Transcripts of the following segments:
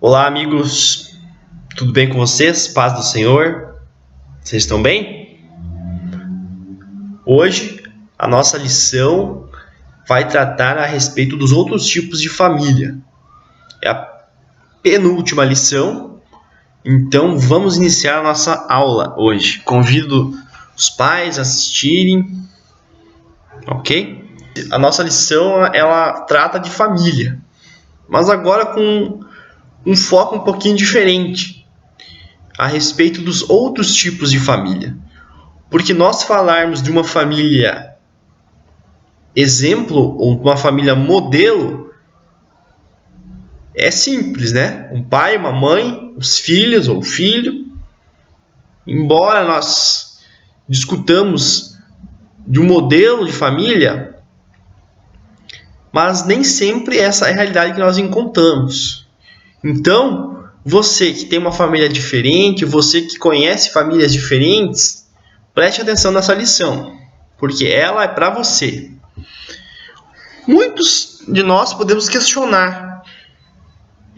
Olá, amigos, tudo bem com vocês? Paz do Senhor, vocês estão bem? Hoje a nossa lição vai tratar a respeito dos outros tipos de família. É a penúltima lição, então vamos iniciar a nossa aula hoje. Convido os pais a assistirem, ok? A nossa lição ela trata de família, mas agora com um foco um pouquinho diferente a respeito dos outros tipos de família. Porque nós falarmos de uma família exemplo ou uma família modelo é simples, né? Um pai, uma mãe, os filhos ou filho. Embora nós discutamos de um modelo de família, mas nem sempre essa é a realidade que nós encontramos. Então, você que tem uma família diferente, você que conhece famílias diferentes, preste atenção nessa lição, porque ela é para você. Muitos de nós podemos questionar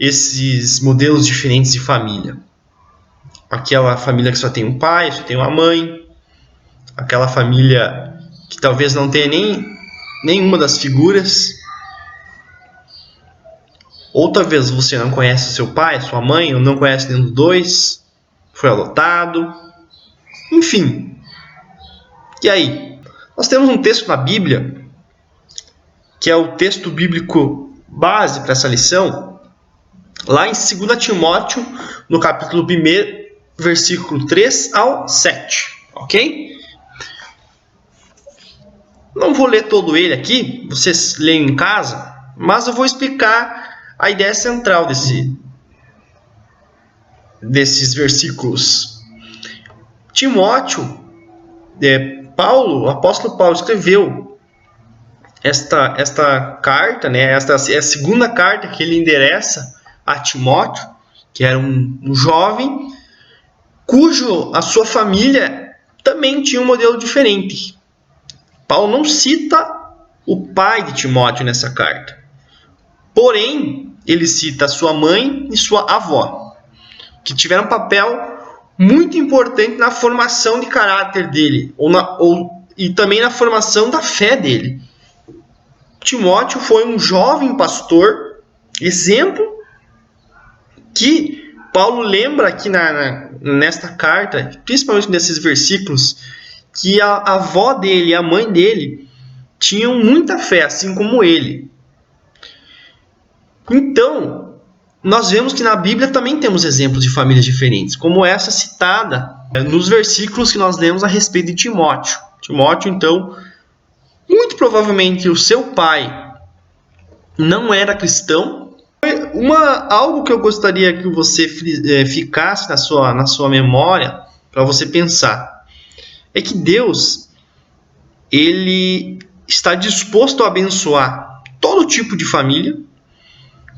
esses modelos diferentes de família. Aquela família que só tem um pai, só tem uma mãe, aquela família que talvez não tenha nenhuma das figuras. Outra vez você não conhece seu pai, sua mãe, ou não conhece nenhum dos dois, foi adotado, enfim. E aí? Nós temos um texto na Bíblia, que é o texto bíblico base para essa lição, lá em 2 Timóteo, no capítulo 1, versículo 3 ao 7, ok? Não vou ler todo ele aqui, vocês leem em casa, mas eu vou explicar a ideia central desses versículos. Timóteo, o apóstolo Paulo escreveu esta carta, né? Esta é a segunda carta que ele endereça a Timóteo, que era um jovem, a sua família também tinha um modelo diferente. Paulo não cita o pai de Timóteo nessa carta. Porém, ele cita sua mãe e sua avó, que tiveram um papel muito importante na formação de caráter dele, e também na formação da fé dele. Timóteo foi um jovem pastor, exemplo, que Paulo lembra aqui nesta carta, principalmente nesses versículos, que a avó dele e a mãe dele tinham muita fé, assim como ele. Então, nós vemos que na Bíblia também temos exemplos de famílias diferentes, como essa citada nos versículos que nós lemos a respeito de Timóteo. Timóteo, então, muito provavelmente o seu pai não era cristão. Algo que eu gostaria que você ficasse na sua memória, para você pensar, é que Deus, ele está disposto a abençoar todo tipo de família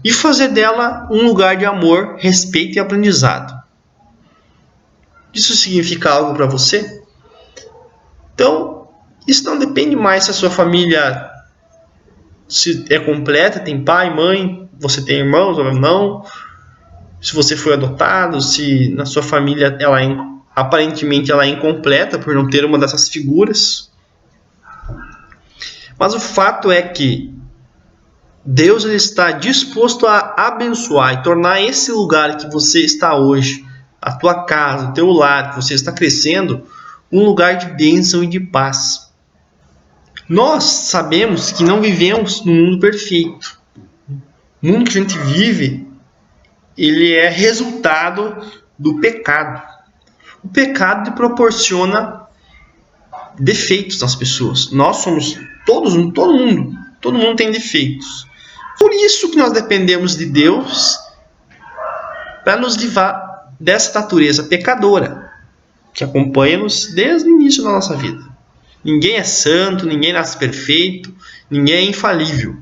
e fazer dela um lugar de amor, respeito e aprendizado. Isso significa algo para você? Então, isso não depende mais se a sua família se é completa, tem pai, mãe, você tem irmãos ou não, se você foi adotado, se na sua família aparentemente ela é incompleta por não ter uma dessas figuras. Mas o fato é que Deus ele está disposto a abençoar e tornar esse lugar que você está hoje, a tua casa, o teu lar, que você está crescendo, um lugar de bênção e de paz. Nós sabemos que não vivemos num mundo perfeito. O mundo que a gente vive, ele é resultado do pecado. O pecado proporciona defeitos nas pessoas. Nós somos todo mundo tem defeitos. Por isso que nós dependemos de Deus para nos livrar dessa natureza pecadora que acompanha-nos desde o início da nossa vida. Ninguém é santo, ninguém nasce perfeito, ninguém é infalível.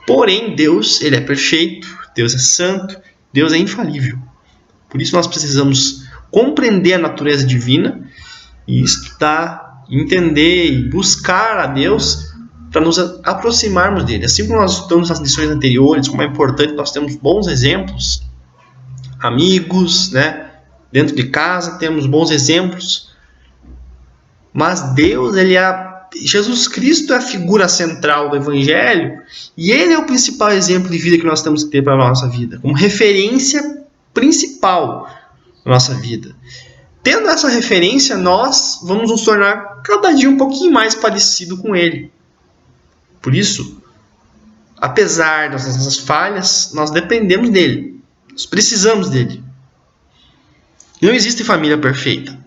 Porém, Deus, ele é perfeito, Deus é santo, Deus é infalível. Por isso nós precisamos compreender a natureza divina e estudar, entender e buscar a Deus para nos aproximarmos dele. Assim como nós estudamos nas lições anteriores, como é importante nós termos bons exemplos, amigos, né? Dentro de casa temos bons exemplos, mas Deus, Jesus Cristo é a figura central do Evangelho e Ele é o principal exemplo de vida que nós temos que ter para a nossa vida, como referência principal da nossa vida. Tendo essa referência, nós vamos nos tornar cada dia um pouquinho mais parecido com Ele. Por isso, apesar das nossas falhas, nós dependemos dele. Nós precisamos dele. Não existe família perfeita.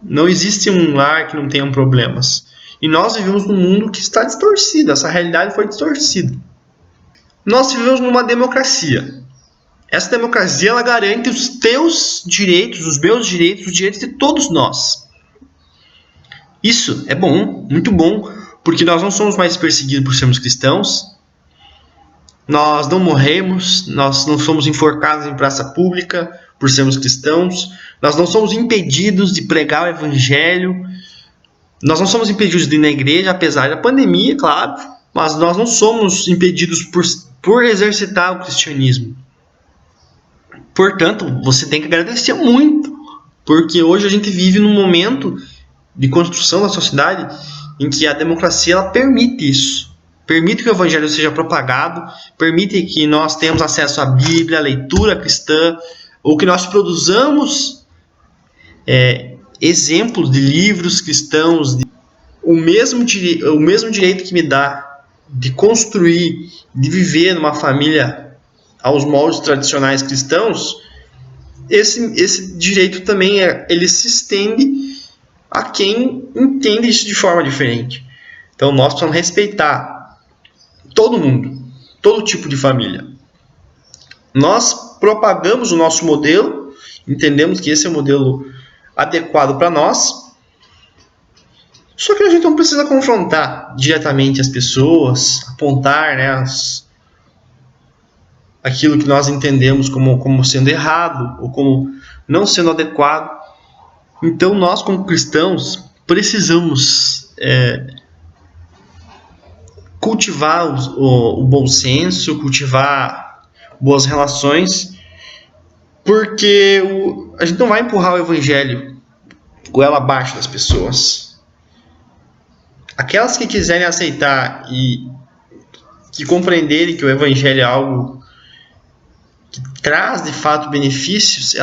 Não existe um lar que não tenha problemas. E nós vivemos num mundo que está distorcido. Essa realidade foi distorcida. Nós vivemos numa democracia. Essa democracia, ela garante os teus direitos, os meus direitos, os direitos de todos nós. Isso é bom, muito bom, porque nós não somos mais perseguidos por sermos cristãos. Nós não morremos, nós não somos enforcados em praça pública por sermos cristãos. Nós não somos impedidos de pregar o Evangelho. Nós não somos impedidos de ir na igreja, apesar da pandemia, claro. Mas nós não somos impedidos por exercitar o cristianismo. Portanto, você tem que agradecer muito, porque hoje a gente vive num momento de construção da sociedade em que a democracia ela permite isso. Permite que o Evangelho seja propagado, permite que nós tenhamos acesso à Bíblia, à leitura cristã, ou que nós produzamos exemplos de livros cristãos. O mesmo direito que me dá de construir, de viver numa família aos moldes tradicionais cristãos, esse direito também ele se estende a quem entende isso de forma diferente. Então nós precisamos respeitar todo mundo, todo tipo de família. Nós propagamos o nosso modelo, entendemos que esse é o modelo adequado para nós, só que a gente não precisa confrontar diretamente as pessoas, apontar, né, aquilo que nós entendemos como sendo errado ou como não sendo adequado. Então nós, como cristãos, precisamos cultivar o bom senso, cultivar boas relações, porque a gente não vai empurrar o Evangelho goela abaixo das pessoas. Aquelas que quiserem aceitar e que compreenderem que o Evangelho é algo que traz de fato benefícios,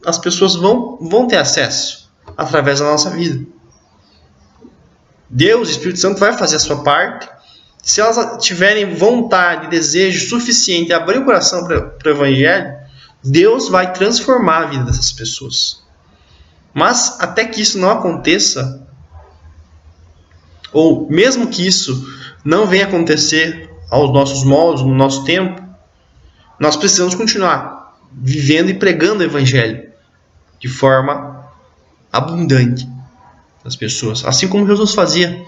as pessoas vão ter acesso através da nossa vida. Deus, o Espírito Santo, vai fazer a sua parte. Se elas tiverem vontade, desejo suficiente de abrir o coração para o Evangelho, Deus vai transformar a vida dessas pessoas. Mas até que isso não aconteça, ou mesmo que isso não venha acontecer aos nossos moldes, no nosso tempo, nós precisamos continuar vivendo e pregando o Evangelho de forma abundante às pessoas. Assim como Jesus fazia.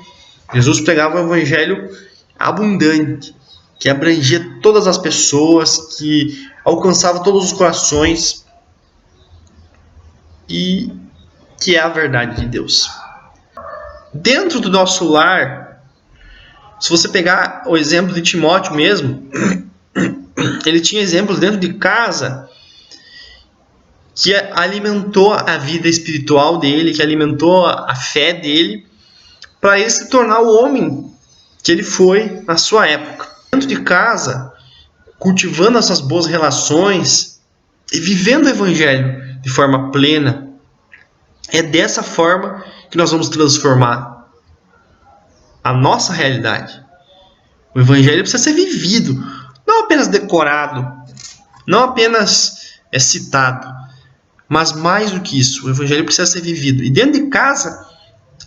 Jesus pregava o Evangelho abundante, que abrangia todas as pessoas, que alcançava todos os corações e que é a verdade de Deus. Dentro do nosso lar, se você pegar o exemplo de Timóteo mesmo, ele tinha exemplos dentro de casa que alimentou a vida espiritual dele, que alimentou a fé dele, para ele se tornar o homem que ele foi na sua época. Dentro de casa, cultivando essas boas relações e vivendo o Evangelho de forma plena, é dessa forma que nós vamos transformar a nossa realidade. O Evangelho precisa ser vivido, não apenas decorado, não apenas citado, mas mais do que isso, o Evangelho precisa ser vivido. E dentro de casa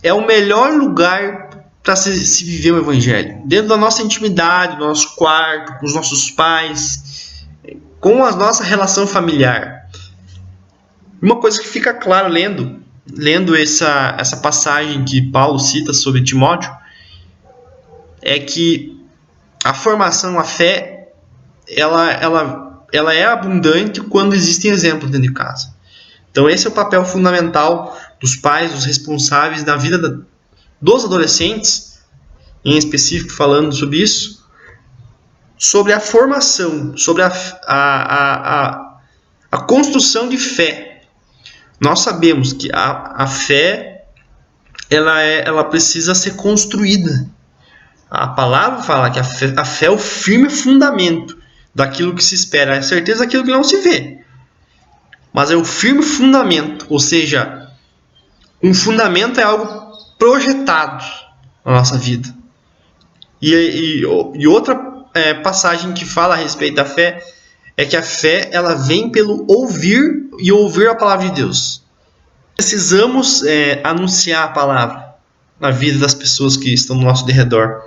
é o melhor lugar para se viver o Evangelho. Dentro da nossa intimidade, do nosso quarto, com os nossos pais, com a nossa relação familiar. Uma coisa que fica claro lendo essa passagem que Paulo cita sobre Timóteo, é que a formação, a fé, ela é abundante quando existem exemplos dentro de casa. Então esse é o papel fundamental dos pais, dos responsáveis da vida dos adolescentes, em específico falando sobre isso, sobre a formação, sobre a construção de fé. Nós sabemos que a fé ela precisa ser construída. A palavra fala que a fé é o firme fundamento daquilo que se espera, é a certeza daquilo que não se vê. Mas é o firme fundamento, ou seja, um fundamento é algo projetado na nossa vida. E outra passagem que fala a respeito da fé é que a fé ela vem pelo ouvir e ouvir a palavra de Deus. Precisamos anunciar a palavra na vida das pessoas que estão no nosso derredor,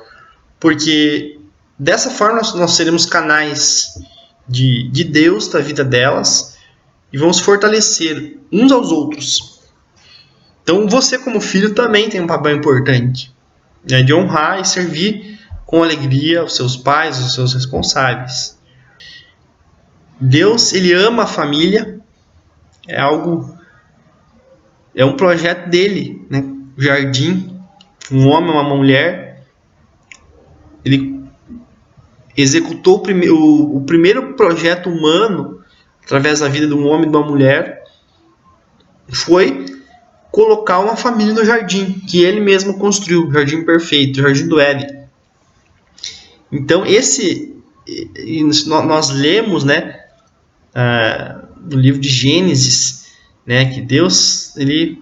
porque dessa forma nós seremos canais de Deus na vida delas e vamos fortalecer uns aos outros. Então você como filho também tem um papel importante, né, de honrar e servir com alegria os seus pais, os seus responsáveis. Deus, ele ama a família, é um projeto dele, né? O jardim, um homem, uma mulher, ele executou o primeiro projeto humano através da vida de um homem e de uma mulher, foi colocar uma família no jardim, que ele mesmo construiu, o jardim perfeito, o jardim do Éden. Então nós lemos, né, no livro de Gênesis, né, que Deus ele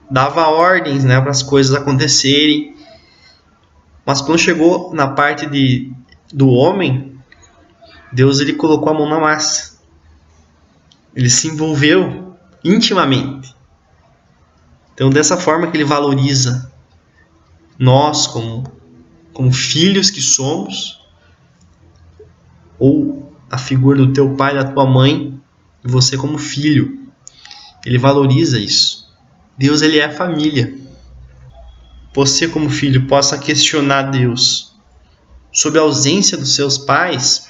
dava ordens, né, para as coisas acontecerem, mas quando chegou na parte do homem, Deus ele colocou a mão na massa, ele se envolveu intimamente. Então dessa forma que ele valoriza nós como filhos que somos, ou a figura do teu pai, da tua mãe, e você como filho. Ele valoriza isso. Deus ele é família. Você como filho possa questionar Deus sobre a ausência dos seus pais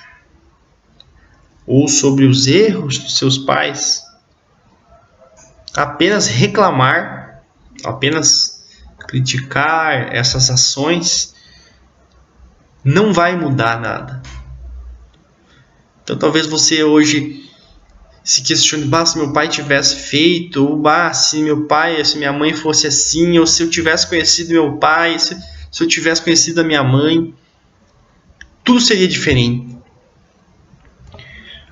ou sobre os erros dos seus pais. Apenas reclamar, apenas criticar essas ações não vai mudar nada. Então talvez você hoje se questione, se meu pai tivesse feito, ou se meu pai, se minha mãe fosse assim, ou se eu tivesse conhecido meu pai, se eu tivesse conhecido a minha mãe, tudo seria diferente.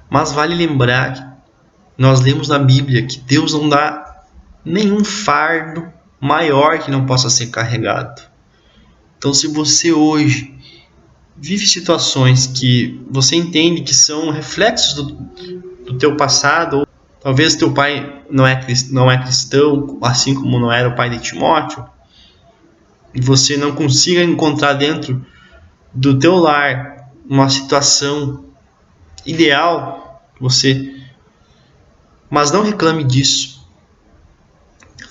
Mas vale lembrar que nós lemos na Bíblia que Deus não dá nenhum fardo maior que não possa ser carregado. Então se você hoje vive situações que você entende que são reflexos do teu passado, ou talvez teu pai não é cristão, assim como não era o pai de Timóteo, e você não consiga encontrar dentro do teu lar uma situação ideal, mas não reclame disso.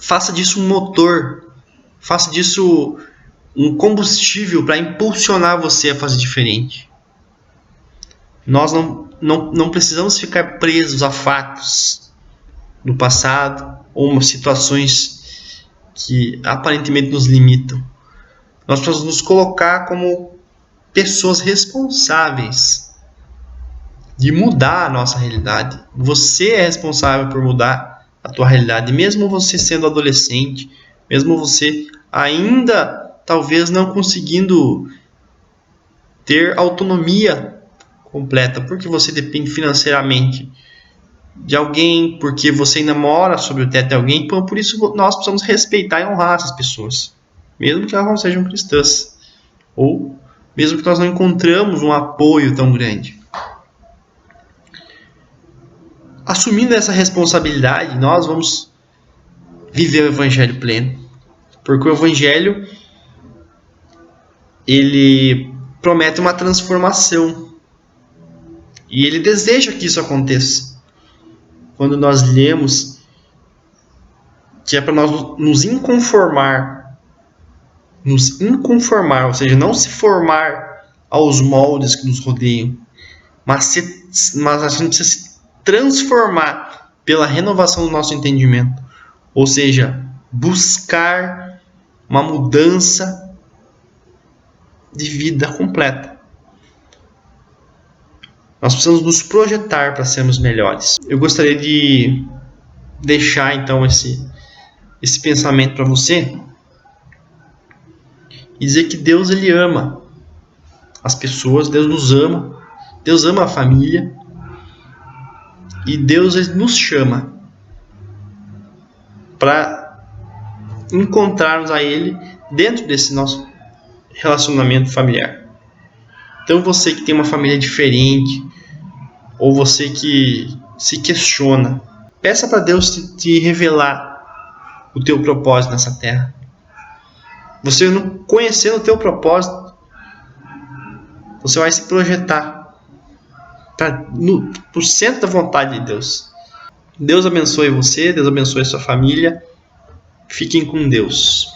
Faça disso um motor, faça disso um combustível para impulsionar você a fazer diferente. Nós não precisamos ficar presos a fatos do passado ou situações que aparentemente nos limitam. Nós precisamos nos colocar como pessoas responsáveis de mudar a nossa realidade. Você é responsável por mudar a tua realidade, mesmo você sendo adolescente, mesmo você ainda talvez não conseguindo ter autonomia completa, porque você depende financeiramente de alguém, porque você ainda mora sobre o teto de alguém. Então, por isso nós precisamos respeitar e honrar essas pessoas, mesmo que elas não sejam cristãs, ou mesmo que nós não encontramos um apoio tão grande. Assumindo essa responsabilidade, nós vamos viver o Evangelho pleno, porque o Evangelho ele promete uma transformação e ele deseja que isso aconteça. Quando nós lemos que é para nós nos inconformar, ou seja, não se formar aos moldes que nos rodeiam, mas a gente precisa se transformar pela renovação do nosso entendimento, ou seja, buscar uma mudança de vida completa. Nós precisamos nos projetar para sermos melhores. Eu gostaria de deixar então esse pensamento para você e dizer que Deus, ele ama as pessoas, Deus nos ama, Deus ama a família e Deus, ele nos chama para encontrarmos a Ele dentro desse nosso relacionamento familiar. Então você que tem uma família diferente, ou você que se questiona, peça para Deus te revelar o teu propósito nessa terra. Você não conhecendo o teu propósito, você vai se projetar para o centro da vontade de Deus. Deus abençoe você, Deus abençoe a sua família. Fiquem com Deus.